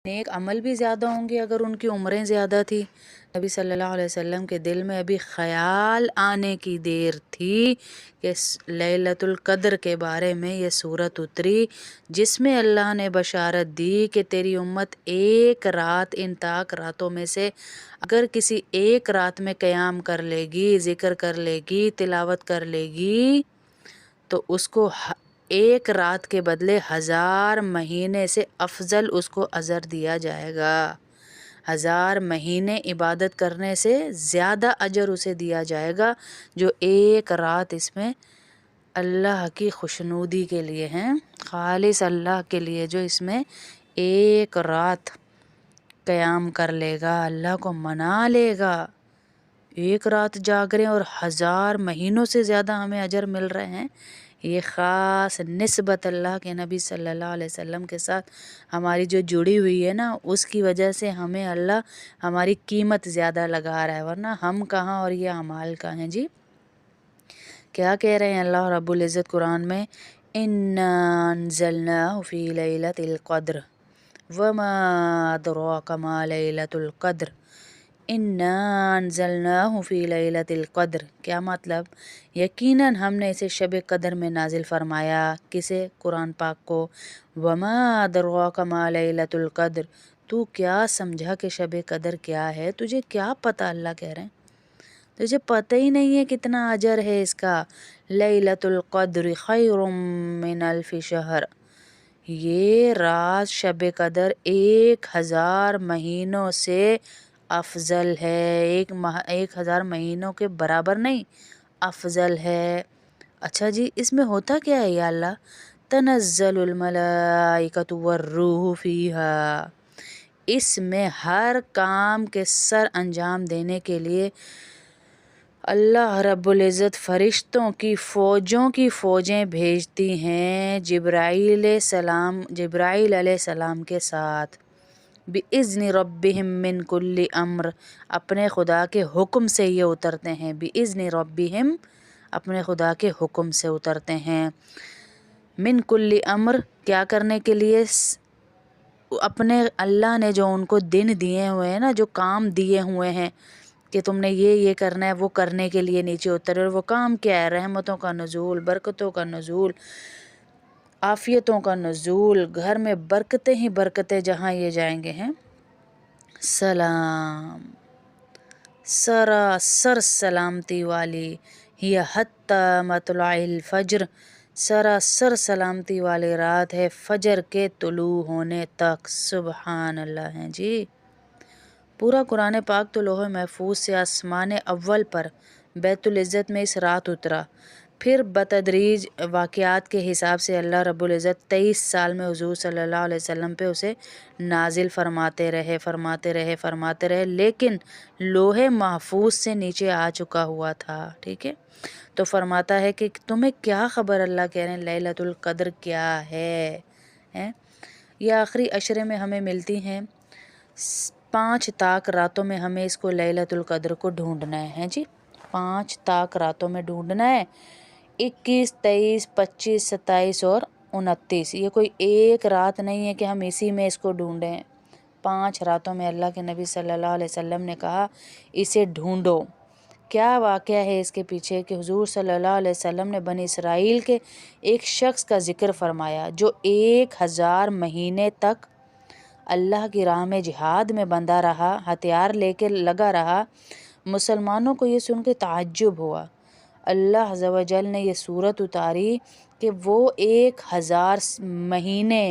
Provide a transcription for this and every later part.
نیک عمل بھی زیادہ ہوں گے اگر ان کی عمریں زیادہ تھی۔ نبی صلی اللہ علیہ وسلم کے دل میں ابھی خیال آنے کی دیر تھی کہ لیلۃ القدر کے بارے میں یہ صورت اتری، جس میں اللہ نے بشارت دی کہ تیری امت ایک رات، ان تاک راتوں میں سے اگر کسی ایک رات میں قیام کر لے گی، ذکر کر لے گی، تلاوت کر لے گی، تو اس کو ایک رات کے بدلے 1000 مہینے سے افضل اس کو اجر دیا جائے گا۔ 1000 مہینے عبادت کرنے سے زیادہ اجر اسے دیا جائے گا، جو ایک رات اس میں اللہ کی خوشنودی کے لیے ہیں، خالص اللہ کے لیے جو اس میں ایک رات قیام کر لے گا، اللہ کو منا لے گا۔ ایک رات جاگ رہے ہیں اور 1000 مہینوں سے زیادہ ہمیں اجر مل رہے ہیں۔ یہ خاص نسبت اللہ کے نبی صلی اللہ علیہ وسلم کے ساتھ ہماری جو جڑی ہوئی ہے نا، اس کی وجہ سے ہمیں اللہ ہماری قیمت زیادہ لگا رہا ہے، ورنہ ہم کہاں اور یہ اعمال کا ہیں جی۔ کیا کہہ رہے ہیں اللہ رب العزت قرآن میں؟ اِنَّا أَنزَلْنَاهُ فِي لَيْلَةِ الْقَدْرِ وَمَا أَدْرَاكَ مَا لَيْلَةُ الْقَدْرِ اِنَّا أَنزَلْنَاهُ فِي لَيْلَةِ الْقَدْرِ۔ کیا مطلب؟ یقیناً ہم نے اسے شب قدر میں نازل فرمایا۔ کسے؟ قرآن پاک کو۔ وَمَا أَدْرَاكَ مَا لَيْلَةُ الْقَدْرِ، تو کیا سمجھا کہ شب قدر کیا ہے؟ تجھے کیا پتہ؟ اللہ کہہ رہے ہیں تجھے پتہ ہی نہیں ہے کتنا اجر ہے اس کا۔ لیلۃ القدر خیر من الف شہر، یہ رات شب قدر 1000 مہینوں سے افضل ہے۔ 1000 مہینوں کے برابر نہیں، افضل ہے۔ اچھا جی، اس میں ہوتا کیا ہے یا اللہ؟ تنزل الملائکۃ والروح فیہا، اس میں ہر کام کے سر انجام دینے کے لیے اللہ رب العزت فرشتوں کی فوجیں بھیجتی ہیں جبرائیل علیہ السلام کے ساتھ۔ بِإِذْنِ رَبِّهِم مِّن كُلِّ أَمْرٍ، اپنے خدا کے حکم سے یہ اترتے ہیں۔ بِإِذْنِ رَبِّهِم، اپنے خدا کے حکم سے اترتے ہیں۔ من کل امر، کیا کرنے کے لیے؟ اپنے اللہ نے جو ان کو دن دیے ہوئے ہیں نا، جو کام دیے ہوئے ہیں کہ تم نے یہ کرنا ہے، وہ کرنے کے لیے نیچے اترے۔ اور وہ کام کیا ہے؟ رحمتوں کا نزول، برکتوں کا نزول، عافیتوں کا نزول، گھر میں برکتیں ہی برکتیں جہاں یہ جائیں گے ہیں۔ سلام، سراسر سلامتی والی، ہی حتی مطلع الفجر، سراسر سلامتی والی رات ہے فجر کے طلوع ہونے تک۔ سبحان اللہ ہیں جی۔ پورا قرآن پاک تو لوح محفوظ سے آسمان اول پر بیت العزت میں اس رات اترا، پھر بتدریج واقعات کے حساب سے اللہ رب العزت 23 سال میں حضور صلی اللہ علیہ وسلم پہ اسے نازل فرماتے رہے، لیکن لوح محفوظ سے نیچے آ چکا ہوا تھا، ٹھیک ہے؟ تو فرماتا ہے کہ تمہیں کیا خبر؟ اللہ کہہ رہے ہیں لیلۃ القدر کیا ہے؟ یہ آخری عشرے میں ہمیں ملتی ہیں، 5 طاق راتوں میں ہمیں اس کو لیلۃ القدر کو ڈھونڈنا ہے جی۔ 5 طاق راتوں میں ڈھونڈنا ہے، 21، 23، 25، 27 اور 29۔ یہ کوئی ایک رات نہیں ہے کہ ہم اسی میں اس کو ڈھونڈیں۔ 5 راتوں میں اللہ کے نبی صلی اللہ علیہ وسلم نے کہا اسے ڈھونڈو۔ کیا واقعہ ہے اس کے پیچھے؟ کہ حضور صلی اللہ علیہ وسلم نے بنی اسرائیل کے ایک شخص کا ذکر فرمایا جو 1000 مہینے تک اللہ کی راہ میں جہاد میں بندھا رہا، ہتھیار لے کے لگا رہا۔ مسلمانوں کو یہ سن کے تعجب ہوا۔ اللہ عز و جل نے یہ صورت اتاری کہ وہ 1000 مہینے،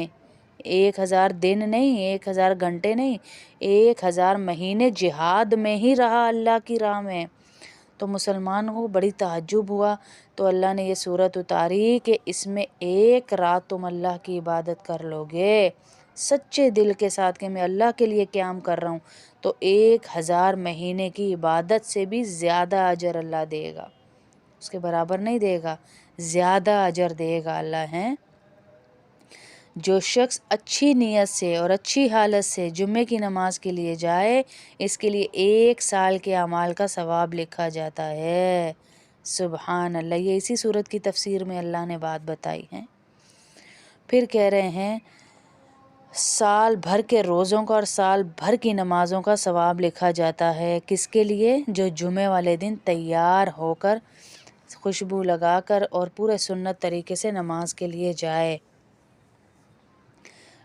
1000 دن نہیں، 1000 گھنٹے نہیں، 1000 مہینے جہاد میں ہی رہا اللہ کی راہ میں۔ تو مسلمانوں کو بڑی تعجب ہوا، تو اللہ نے یہ صورت اتاری کہ اس میں ایک رات تم اللہ کی عبادت کر لو گے سچے دل کے ساتھ کہ میں اللہ کے لیے قیام کر رہا ہوں، تو 1000 مہینے کی عبادت سے بھی زیادہ اجر اللہ دے گا، اس کے برابر نہیں دے گا، زیادہ اجر دے گا اللہ ہیں۔ جو شخص اچھی نیت سے اور اچھی حالت سے جمعے کی نماز کے لیے جائے، اس کے لیے 1 سال کے اعمال کا ثواب لکھا جاتا ہے۔ سبحان اللہ، یہ اسی صورت کی تفسیر میں اللہ نے بات بتائی ہے۔ پھر کہہ رہے ہیں سال بھر کے روزوں کا اور سال بھر کی نمازوں کا ثواب لکھا جاتا ہے۔ کس کے لیے؟ جو جمعے والے دن تیار ہو کر خوشبو لگا کر اور پورے سنت طریقے سے نماز کے لیے جائے۔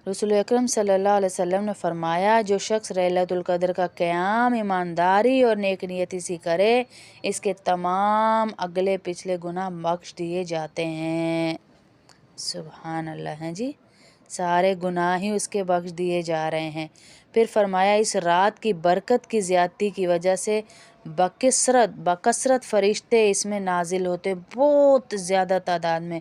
رسول اکرم صلی اللہ علیہ وسلم نے فرمایا، جو شخص لیلۃ القدر کا قیام ایمانداری اور نیک نیتی سے کرے، اس کے تمام اگلے پچھلے گناہ بخش دیے جاتے ہیں۔ سبحان اللہ ہے جی، سارے گناہ ہی اس کے بخش دیے جا رہے ہیں۔ پھر فرمایا، اس رات کی برکت کی زیادتی کی وجہ سے بکثرت فرشتے اس میں نازل ہوتے، بہت زیادہ تعداد میں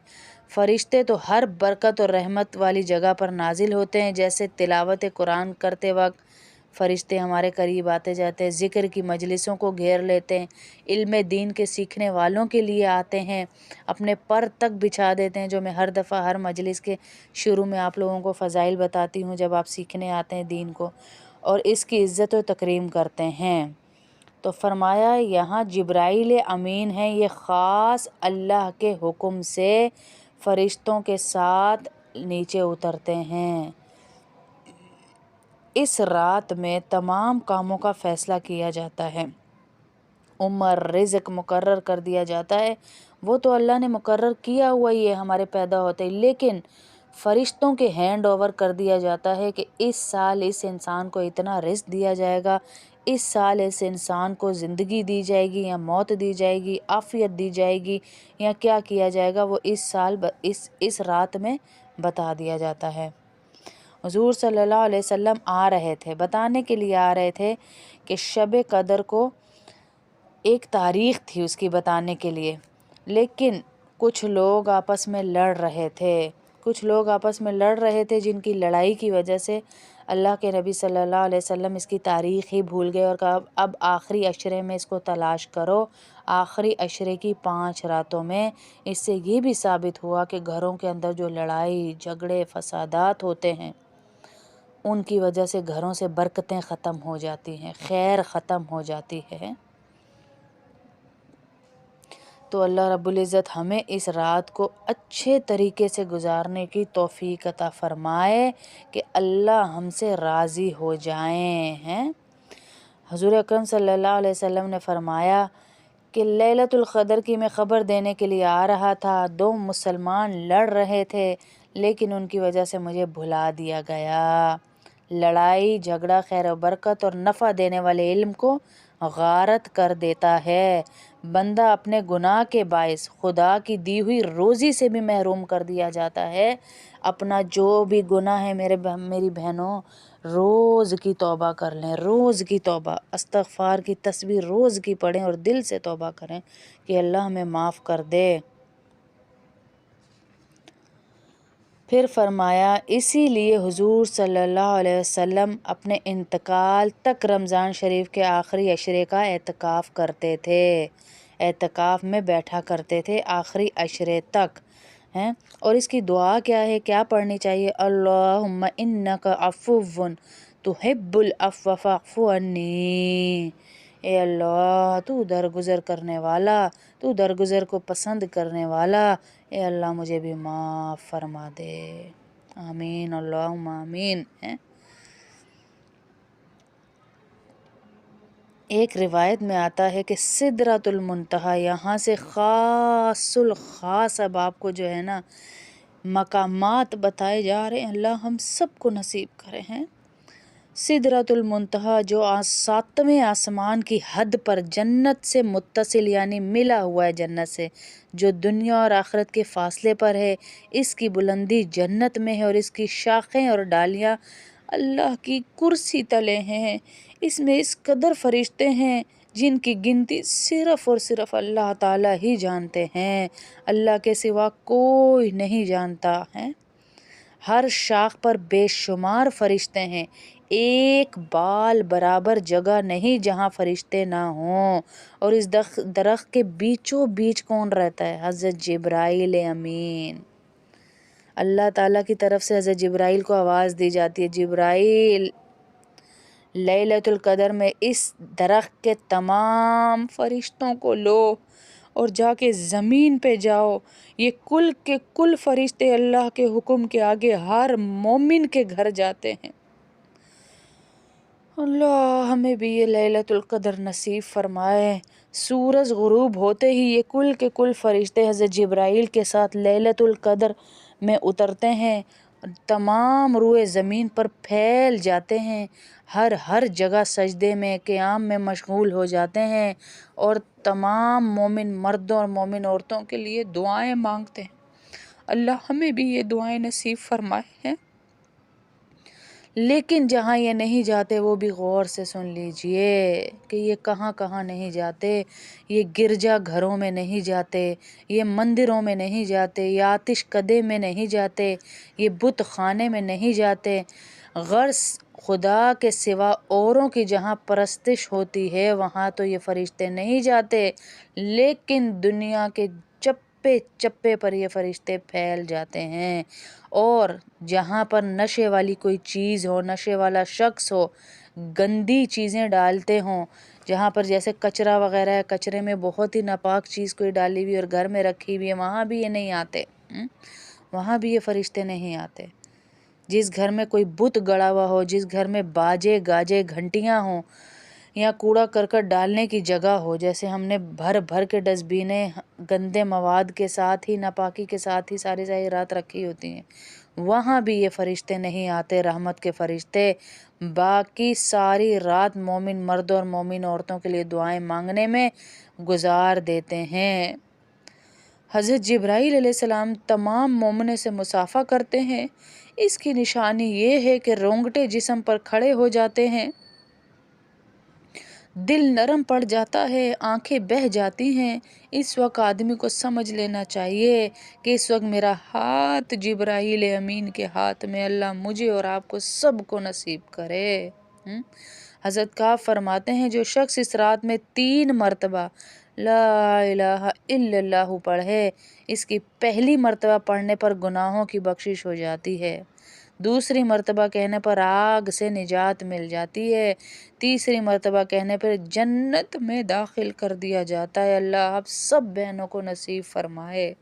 فرشتے تو ہر برکت اور رحمت والی جگہ پر نازل ہوتے ہیں، جیسے تلاوت قرآن کرتے وقت فرشتے ہمارے قریب آتے جاتے ہیں، ذکر کی مجلسوں کو گھیر لیتے ہیں، علم دین کے سیکھنے والوں کے لیے آتے ہیں، اپنے پر تک بچھا دیتے ہیں، جو میں ہر دفعہ ہر مجلس کے شروع میں آپ لوگوں کو فضائل بتاتی ہوں جب آپ سیکھنے آتے ہیں دین کو، اور اس کی عزت و تکریم کرتے ہیں۔ تو فرمایا یہاں جبرائیل امین ہیں، یہ خاص اللہ کے حکم سے فرشتوں کے ساتھ نیچے اترتے ہیں۔ اس رات میں تمام کاموں کا فیصلہ کیا جاتا ہے، عمر رزق مقرر کر دیا جاتا ہے، وہ تو اللہ نے مقرر کیا ہوا ہی ہے ہمارے پیدا ہوتے، لیکن فرشتوں کے ہینڈ اوور کر دیا جاتا ہے کہ اس سال اس انسان کو اتنا رزق دیا جائے گا، اس سال اس انسان کو زندگی دی جائے گی یا موت دی جائے گی، عافیت دی جائے گی یا کیا کیا جائے گا، وہ اس سال اس رات میں بتا دیا جاتا ہے۔ حضور صلی اللہ علیہ وسلم آ رہے تھے، بتانے کے لیے آ رہے تھے کہ شب قدر کو ایک تاریخ تھی اس کی بتانے کے لیے، لیکن کچھ لوگ آپس میں لڑ رہے تھے، جن کی لڑائی کی وجہ سے اللہ کے نبی صلی اللہ علیہ وسلم اس کی تاریخ ہی بھول گئے اور کہا اب آخری عشرے میں اس کو تلاش کرو۔ آخری عشرے کی 5 راتوں میں اس سے یہ بھی ثابت ہوا کہ گھروں کے اندر جو لڑائی جھگڑے فسادات ہوتے ہیں، ان کی وجہ سے گھروں سے برکتیں ختم ہو جاتی ہیں، خیر ختم ہو جاتی ہے۔ تو اللہ رب العزت ہمیں اس رات کو اچھے طریقے سے گزارنے کی توفیق عطا فرمائے کہ اللہ ہم سے راضی ہو جائیں ہیں۔ حضور اکرم صلی اللہ علیہ وسلم نے فرمایا کہ لیلۃ القدر کی میں خبر دینے کے لیے آ رہا تھا، 2 مسلمان لڑ رہے تھے لیکن ان کی وجہ سے مجھے بھلا دیا گیا۔ لڑائی جھگڑا خیر و برکت اور نفع دینے والے علم کو غارت کر دیتا ہے، بندہ اپنے گناہ کے باعث خدا کی دی ہوئی روزی سے بھی محروم کر دیا جاتا ہے۔ اپنا جو بھی گناہ ہے میری بہنوں، روز کی توبہ کر لیں، روز کی توبہ، استغفار کی تسبیح روز کی پڑھیں اور دل سے توبہ کریں کہ اللہ ہمیں معاف کر دے۔ پھر فرمایا اسی لیے حضور صلی اللہ علیہ وسلم اپنے انتقال تک رمضان شریف کے آخری عشرے کا اعتکاف کرتے تھے، اعتکاف میں بیٹھا کرتے تھے آخری عشرے تک ہیں۔ اور اس کی دعا کیا ہے، کیا پڑھنی چاہیے؟ اللہم انک عفو تحب العفو فاعف عنی، اے اللہ تو درگزر کرنے والا، تو درگزر کو پسند کرنے والا، اے اللہ مجھے بھی معاف فرما دے، آمین اللہم آمین۔ ایک روایت میں آتا ہے کہ سدرۃ المنتہا، یہاں سے خاص الخاص اب آپ کو جو ہے نا مقامات بتائے جا رہے ہیں، اللہ ہم سب کو نصیب کرے ہیں۔ سدرۃ المنتہا جو 7ویں آسمان کی حد پر جنت سے متصل یعنی ملا ہوا ہے جنت سے، جو دنیا اور آخرت کے فاصلے پر ہے، اس کی بلندی جنت میں ہے اور اس کی شاخیں اور ڈالیاں اللہ کی کرسی تلے ہیں۔ اس میں اس قدر فرشتے ہیں جن کی گنتی صرف اور صرف اللہ تعالیٰ ہی جانتے ہیں، اللہ کے سوا کوئی نہیں جانتا ہے۔ ہر شاخ پر بے شمار فرشتے ہیں، ایک بال برابر جگہ نہیں جہاں فرشتے نہ ہوں۔ اور اس درخت کے بیچوں بیچ کون رہتا ہے؟ حضرت جبرائیل امین۔ اللہ تعالیٰ کی طرف سے حضرت جبرائیل کو آواز دی جاتی ہے، جبرائیل لیلۃ القدر میں اس درخت کے تمام فرشتوں کو لو اور جا کے زمین پہ جاؤ، یہ کل کے کل فرشتے اللہ کے حکم کے آگے ہر مومن کے گھر جاتے ہیں۔ اللہ ہمیں بھی یہ لیلۃ القدر نصیب فرمائے۔ سورج غروب ہوتے ہی یہ کل کے کل فرشتے حضرت جبرائیل کے ساتھ لیلۃ القدر میں اترتے ہیں، تمام روئے زمین پر پھیل جاتے ہیں، ہر جگہ سجدے میں قیام میں مشغول ہو جاتے ہیں اور تمام مومن مردوں اور مومن عورتوں کے لیے دعائیں مانگتے ہیں۔ اللہ ہمیں بھی یہ دعائیں نصیب فرمائے ہیں۔ لیکن جہاں یہ نہیں جاتے وہ بھی غور سے سن لیجئے کہ یہ کہاں کہاں نہیں جاتے۔ یہ گرجا گھروں میں نہیں جاتے، یہ مندروں میں نہیں جاتے، یہ آتش کدے میں نہیں جاتے، یہ بت خانے میں نہیں جاتے۔ غرض خدا کے سوا اوروں کی جہاں پرستش ہوتی ہے وہاں تو یہ فرشتے نہیں جاتے، لیکن دنیا کے چپے چپے پر یہ فرشتے پھیل جاتے ہیں، اور جہاں پر نشے والی کوئی چیز ہو، نشے والا شخص ہو، گندی چیزیں ڈالتے ہوں، جہاں پر جیسے کچرا وغیرہ ہے، کچرے میں بہت ہی ناپاک چیز کوئی ڈالی ہوئی اور گھر میں رکھی ہوئی ہے، وہاں بھی یہ نہیں آتے، وہاں بھی یہ فرشتے نہیں آتے۔ جس گھر میں کوئی بت گڑا ہوا ہو، جس گھر میں باجے گاجے گھنٹیاں ہوں، یا کوڑا کرکٹ ڈالنے کی جگہ ہو، جیسے ہم نے بھر بھر کے ڈسٹبینیں گندے مواد کے ساتھ ہی، ناپاکی کے ساتھ ہی ساری رات رکھی ہوتی ہیں، وہاں بھی یہ فرشتے نہیں آتے، رحمت کے فرشتے۔ باقی ساری رات مومن مردوں اور مومن عورتوں کے لیے دعائیں مانگنے میں گزار دیتے ہیں۔ حضرت جبرائیل علیہ السلام تمام مومنوں سے مصافحہ کرتے ہیں۔ اس کی نشانی یہ ہے کہ رونگٹے جسم پر کھڑے ہو جاتے ہیں، دل نرم پڑ جاتا ہے، آنکھیں بہہ جاتی ہیں۔ اس وقت آدمی کو سمجھ لینا چاہیے کہ اس وقت میرا ہاتھ جبرائیل امین کے ہاتھ میں، اللہ مجھے اور آپ کو سب کو نصیب کرے۔ حضرت کعب فرماتے ہیں جو شخص اس رات میں 3 مرتبہ لا الہ الا اللہ پڑھے، اس کی پہلی مرتبہ پڑھنے پر گناہوں کی بخشش ہو جاتی ہے، دوسری مرتبہ کہنے پر آگ سے نجات مل جاتی ہے، تیسری مرتبہ کہنے پر جنت میں داخل کر دیا جاتا ہے۔ اللہ آپ سب بہنوں کو نصیب فرمائے۔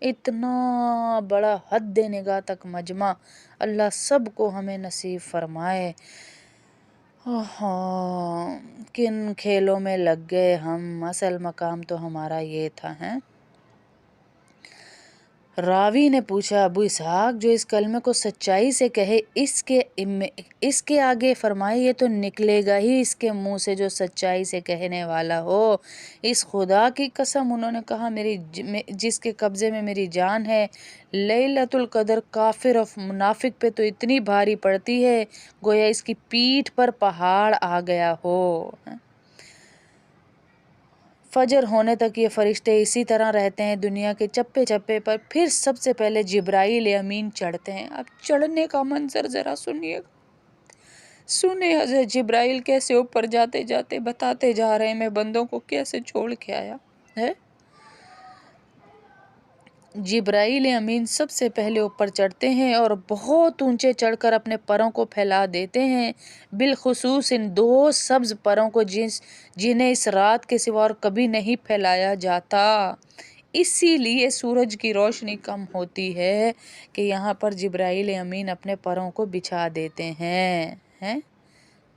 اتنا بڑا حد نگاہ تک مجمع اللہ سب کو ہمیں نصیب فرمائے۔ کن کھیلوں میں لگ گئے ہم، اصل مقام تو ہمارا یہ تھا۔ راوی نے پوچھا ابو اسحاق جو اس کلمے کو سچائی سے کہے اس کے آگے فرمائے یہ تو نکلے گا ہی اس کے منہ سے جو سچائی سے کہنے والا ہو۔ اس خدا کی قسم انہوں نے کہا جس کے قبضے میں میری جان ہے، لیلۃ القدر کافر اور منافق پہ تو اتنی بھاری پڑتی ہے گویا اس کی پیٹھ پر پہاڑ آ گیا ہو۔ فجر ہونے تک یہ فرشتے اسی طرح رہتے ہیں دنیا کے چپے چپے پر، پھر سب سے پہلے جبرائیل امین چڑھتے ہیں۔ اب چڑھنے کا منظر ذرا سنیے، سنیں حضرت جبرائیل کیسے اوپر جاتے جاتے بتاتے جا رہے ہیں میں بندوں کو کیسے چھوڑ کے آیا ہے۔ جبرائیل امین سب سے پہلے اوپر چڑھتے ہیں اور بہت اونچے چڑھ کر اپنے پروں کو پھیلا دیتے ہیں، بالخصوص ان 2 سبز پروں کو جنہیں اس رات کے سوا اور کبھی نہیں پھیلایا جاتا۔ اسی لیے سورج کی روشنی کم ہوتی ہے کہ یہاں پر جبرائیل امین اپنے پروں کو بچھا دیتے ہیں،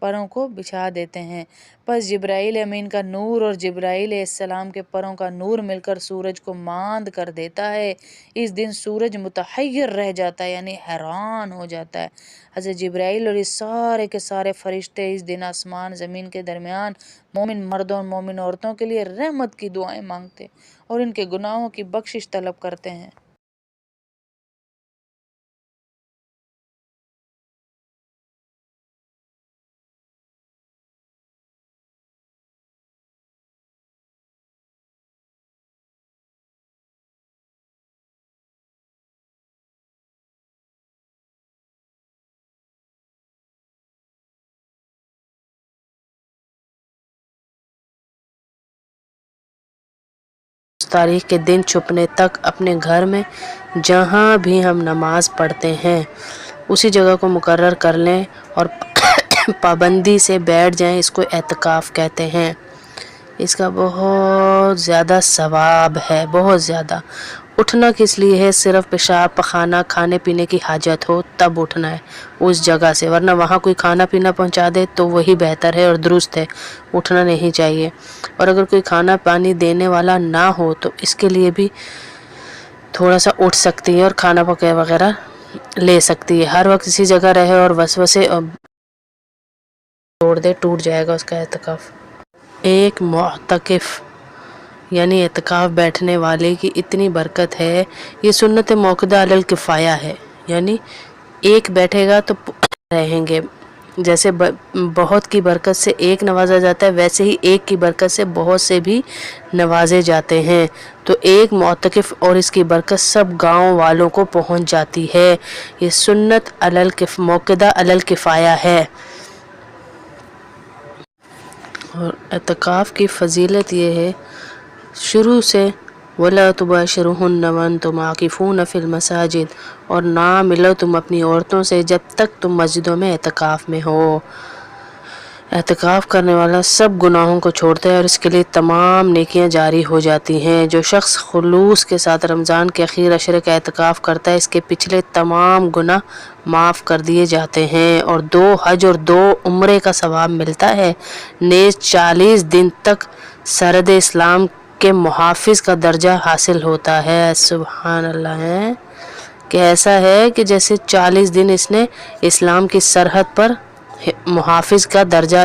پروں کو بچھا دیتے ہیں۔ پس جبرائیل امین کا نور اور جبرائیل علیہ السلام کے پروں کا نور مل کر سورج کو ماند کر دیتا ہے۔ اس دن سورج متحیر رہ جاتا ہے، یعنی حیران ہو جاتا ہے۔ حضرت جبرائیل اور اس سارے کے سارے فرشتے اس دن آسمان زمین کے درمیان مومن مردوں اور مومن عورتوں کے لیے رحمت کی دعائیں مانگتے اور ان کے گناہوں کی بخشش طلب کرتے ہیں۔ تاریخ کے دن چھپنے تک اپنے گھر میں جہاں بھی ہم نماز پڑھتے ہیں اسی جگہ کو مقرر کر لیں اور پابندی سے بیٹھ جائیں، اس کو اعتکاف کہتے ہیں۔ اس کا بہت زیادہ ثواب ہے، بہت زیادہ۔ اٹھنا کس لیے ہے؟ صرف پیشاب پخانہ کھانے پینے کی حاجت ہو تب اٹھنا ہے اس جگہ سے، ورنہ وہاں کوئی کھانا پینا پہنچا دے تو وہی بہتر ہے اور درست ہے، اٹھنا نہیں چاہیے۔ اور اگر کوئی کھانا پانی دینے والا نہ ہو تو اس کے لیے بھی تھوڑا سا اٹھ سکتی ہے اور کھانا پکا وغیرہ لے سکتی ہے۔ ہر وقت اسی جگہ رہے اور وسوسے چھوڑ دے، ٹوٹ جائے گا اس کا اعتکاف۔ ایک معتکف یعنی اعتکاف بیٹھنے والے کی اتنی برکت ہے، یہ سنت موقدہ علی الکفایہ ہے، یعنی ایک بیٹھے گا تو رہیں گے۔ جیسے بہت کی برکت سے ایک نوازا جاتا ہے، ویسے ہی ایک کی برکت سے بہت سے بھی نوازے جاتے ہیں۔ تو ایک معتکف اور اس کی برکت سب گاؤں والوں کو پہنچ جاتی ہے۔ یہ سنت موقدہ علی الکفایہ ہے۔ اور اعتکاف کی فضیلت یہ ہے، شروع سے وَلَا تُبَاشِرُوهُنَّ وَأَنْتُمْ عَاكِفُونَ فِي الْمَسَاجِدِ، اور نہ ملو تم اپنی عورتوں سے جب تک تم مسجدوں میں اعتکاف میں ہو۔ اعتکاف کرنے والا سب گناہوں کو چھوڑتا ہے اور اس کے لیے تمام نیکیاں جاری ہو جاتی ہیں۔ جو شخص خلوص کے ساتھ رمضان کے اخیر عشرے کا اعتکاف کرتا ہے، اس کے پچھلے تمام گناہ معاف کر دیے جاتے ہیں اور 2 حج اور 2 عمرے کا ثواب ملتا ہے، نیز 40 دن تک سرحد اسلام کے محافظ کا درجہ حاصل ہوتا ہے۔ سبحان اللہ ہے کہ ایسا ہے کہ جیسے 40 دن اس نے اسلام کی سرحد پر محافظ کا درجہ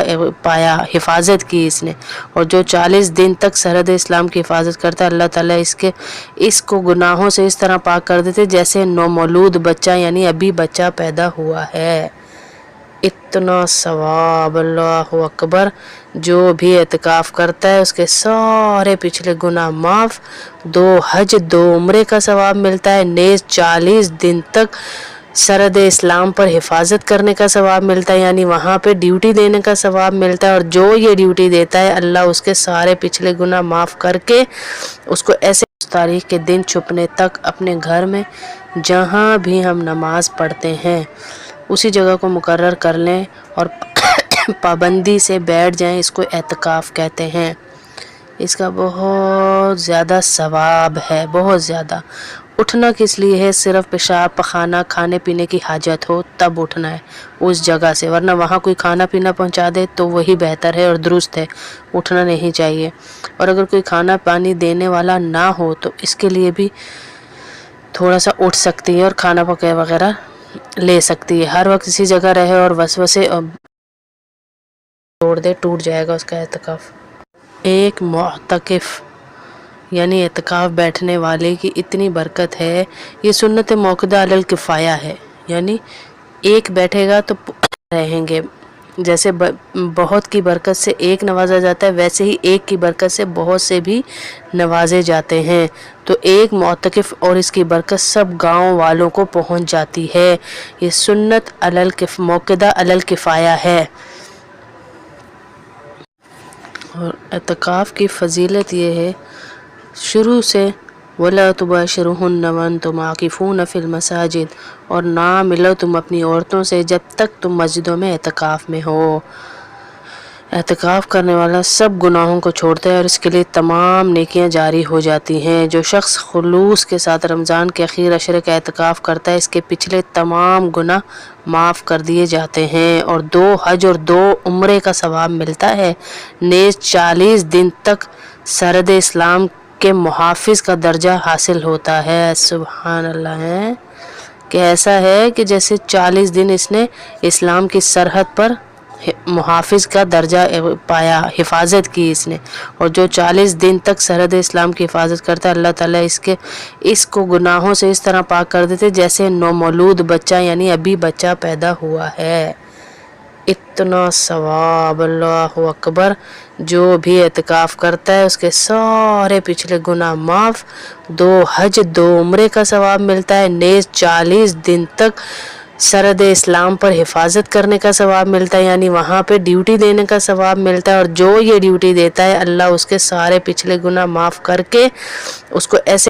پایا، حفاظت کی اس نے، اور جو 40 دن تک سرحد اسلام کی حفاظت کرتا ہے، اللہ تعالیٰ اس کو گناہوں سے اس طرح پاک کر دیتے جیسے نومولود بچہ، یعنی ابھی بچہ پیدا ہوا ہے۔ اتنا ثواب، اللہ اکبر۔ جو بھی اعتکاف کرتا ہے اس کے سارے پچھلے گناہ معاف، 2 حج 2 عمرے کا ثواب ملتا ہے، نیز 40 دن تک سرحد اسلام پر حفاظت کرنے کا ثواب ملتا ہے، یعنی وہاں پہ ڈیوٹی دینے کا ثواب ملتا ہے، اور جو یہ ڈیوٹی دیتا ہے اللہ اس کے سارے پچھلے گناہ معاف کر کے اس کو ایسے اس تاریخ کے دن چھپنے تک اپنے گھر میں جہاں بھی ہم نماز پڑھتے ہیں اسی جگہ کو مقرر کر لیں اور پابندی سے بیٹھ جائیں۔ اس کو اعتکاف کہتے ہیں۔ اس کا بہت زیادہ ثواب ہے، بہت زیادہ۔ اٹھنا کس لیے ہے؟ صرف پیشاب پخانہ کھانے پینے کی حاجت ہو تب اٹھنا ہے اس جگہ سے، ورنہ وہاں کوئی کھانا پینا پہنچا دے تو وہی بہتر ہے اور درست ہے، اٹھنا نہیں چاہیے۔ اور اگر کوئی کھانا پانی دینے والا نہ ہو تو اس کے لیے بھی تھوڑا سا اٹھ سکتی ہے اور کھانا پکا وغیرہ لے سکتی ہے۔ ہر وقت اسی جگہ رہے اور وسوسے چھوڑ دے، ٹوٹ جائے گا اس کا اعتکاف۔ ایک معتکف یعنی اعتکاف بیٹھنے والے کی اتنی برکت ہے، یہ سنت موقدہ علی الکفایہ ہے، یعنی ایک بیٹھے گا تو رہیں گے۔ جیسے بہت کی برکت سے ایک نوازا جاتا ہے، ویسے ہی ایک کی برکت سے بہت سے بھی نوازے جاتے ہیں۔ تو ایک معتکف اور اس کی برکت سب گاؤں والوں کو پہنچ جاتی ہے۔ یہ سنت موقدہ علی الکفایہ ہے۔ اور اعتکاف کی فضیلت یہ ہے، شروع سے وَلَا تُبَاشِرُوهُنَّ وَأَنْتُمْ عَاكِفُونَ فِي الْمَسَاجِدِ، اور نہ ملو تم اپنی عورتوں سے جب تک تم مسجدوں میں اعتکاف میں ہو۔ اعتکاف کرنے والا سب گناہوں کو چھوڑتا ہے اور اس کے لیے تمام نیکیاں جاری ہو جاتی ہیں۔ جو شخص خلوص کے ساتھ رمضان کے اخیر عشرے کا اعتکاف کرتا ہے، اس کے پچھلے تمام گناہ معاف کر دیے جاتے ہیں اور 2 حج اور 2 عمرے کا ثواب ملتا ہے، نیز 40 دن تک سرحد اسلام کے محافظ کا درجہ حاصل ہوتا ہے۔ سبحان اللہ ہے کہ ایسا ہے کہ جیسے 40 دن اس نے اسلام کی سرحد پر محافظ کا درجہ پایا، حفاظت کی اس نے، اور جو 40 دن تک سرحد اسلام کی حفاظت کرتا ہے اللہ تعالیٰ اس کو گناہوں سے اس طرح پاک کر دیتے جیسے نومولود بچہ، یعنی ابھی بچہ پیدا ہوا ہے۔ اتنا ثواب، اللہ اکبر۔ جو بھی اعتکاف کرتا ہے اس کے سارے پچھلے گناہ معاف، 2 حج 2 عمرے کا ثواب ملتا ہے، نیز 40 دن تک سرحد اسلام پر حفاظت کرنے کا ثواب ملتا ہے، یعنی وہاں پہ ڈیوٹی دینے کا ثواب ملتا ہے، اور جو یہ ڈیوٹی دیتا ہے اللہ اس کے سارے پچھلے گناہ معاف کر کے اس کو ایسے